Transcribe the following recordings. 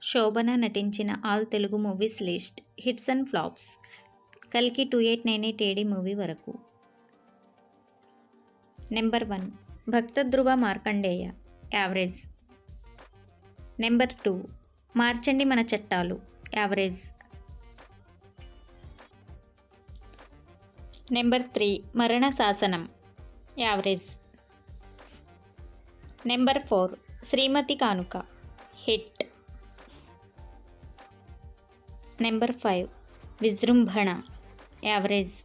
శోభన నటించిన all Telugu movies list. Hits and flops. కల్కి 2898 AD movie వరకు. నెంబర్ 1 భక్త ధ్రువ మార్కండేయ, యావరేజ్. నెంబర్ 2 మార్చండి మన చట్టాలు, యావరేజ్. నెంబర్ 3 మరణ శాసనం, యావరేజ్. నెంబర్ 4 శ్రీమతి కానుక, హిట్. నెంబర్ 5 విజృంభణ, average.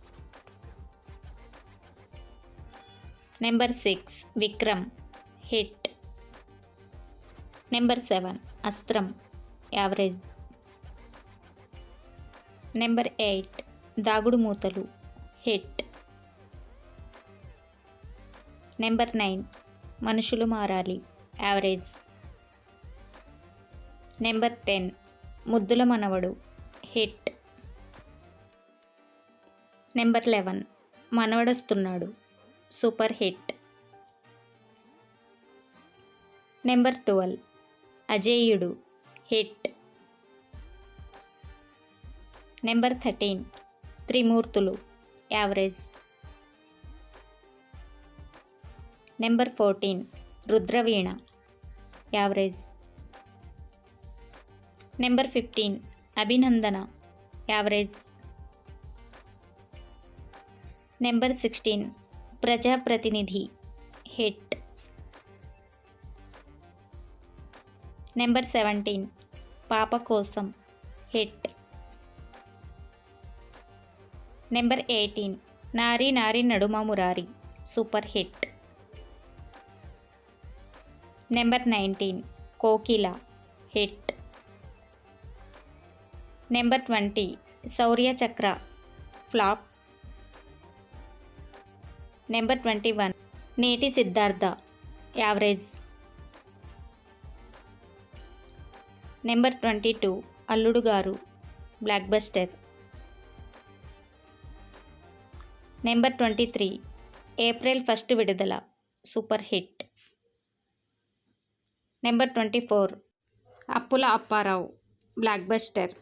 Number 6 Vikram, hit. Number 7 అస్త్రం, యావరేజ్. నెంబర్ 8 దాగుడు మూతలు, హిట్. నెంబర్ 9 మనుషులు మారాలి, average. Number 10 Muddula Manavadu, hit. Number 11 Manavadostunnadu, super hit. Number 12 Ajeyudu, hit. Number 13 Trimurthulu, average. Number 14 Rudraveena, average. Number 15 Abhinandana, average. Number 16 ప్రజాప్రతినిధి, హిట్. నెంబర్ 17 పాప కోసం, హిట్. నెంబర్ 18 నారీ నారీ నడుమ మురారి, సూపర్ హిట్. నెంబర్ 19 కోకిల, hit. Number 20 శౌర్య చక్ర, flop. Number 21 నేటి సిద్ధార్థ, యావరేజ్. నెంబర్ 22 అల్లుడు గారు, బ్లాక్ బస్టర్. నెంబర్ 23 ఏప్రిల్ 1 విడుదల, super hit. Number 24 Appula Apparao, blockbuster.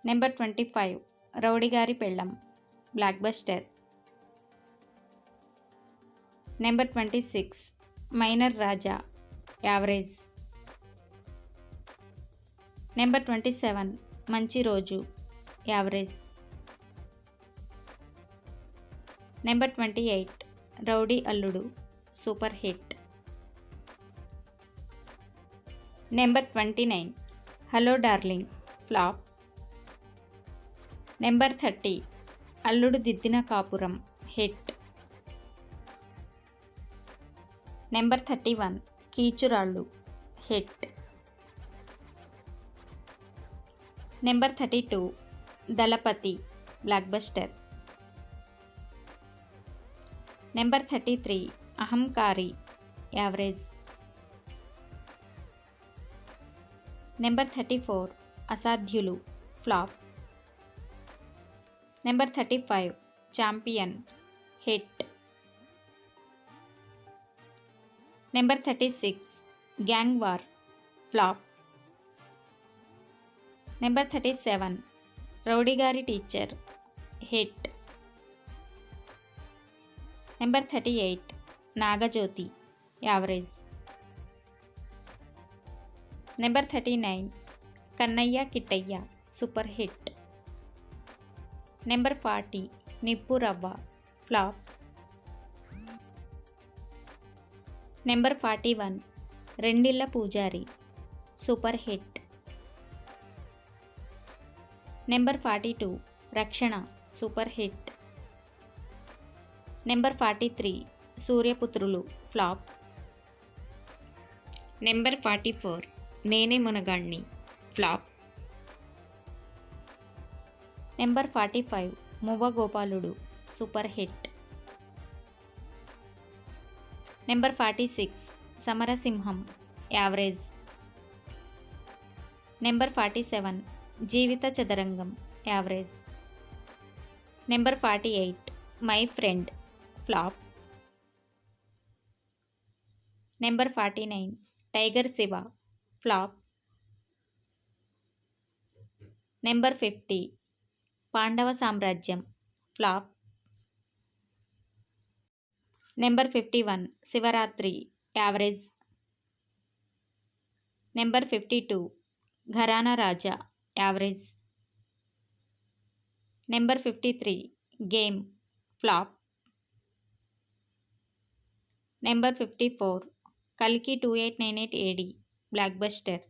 Number 25 Rowdygari Pellam, blockbuster. Number 26 minor Raja, average. Number 27 Manchi Roju, average. Number 28 rowdy Alludu, super hit. Number 29 hello darling, flop. Number 30 Alludu Diddina Kapuram, hit. Number 31 Keechurallu, hit. Number 32 Dalapathi, blockbuster. Number 33 Ahankari, average. Number 34 Asadhyulu, flop. Number 35 champion, hit. Number 36 gang war, flop. Number 37 rowdy గారి teacher, hit. Number 38 Nagajyothi, average. Number 39 Kannayya Kittayya, super hit. Number 40 నిప్పు రవ్వ, flop. Number 41 రెండిళ్ళ పూజారి, super hit. Number 42 Rakshana, super hit. Number 43 Suryaputrulu, flop. Number 44 Nene Monaganni, flop. Number 45 Muvva Gopaludu, super hit. Number 46 Samarasimham, average. Number 47 Jeevitha Chadarangam, average. Number 48 my friend, flop. Number 49 tiger Shiva, flop. Number 50 Pandava Samrajyam flop. Number 51 Shivaratri average. Number 52 Gharana Raja average. Number 53 game flop. Number 54 కల్కి 2898 AD block buster.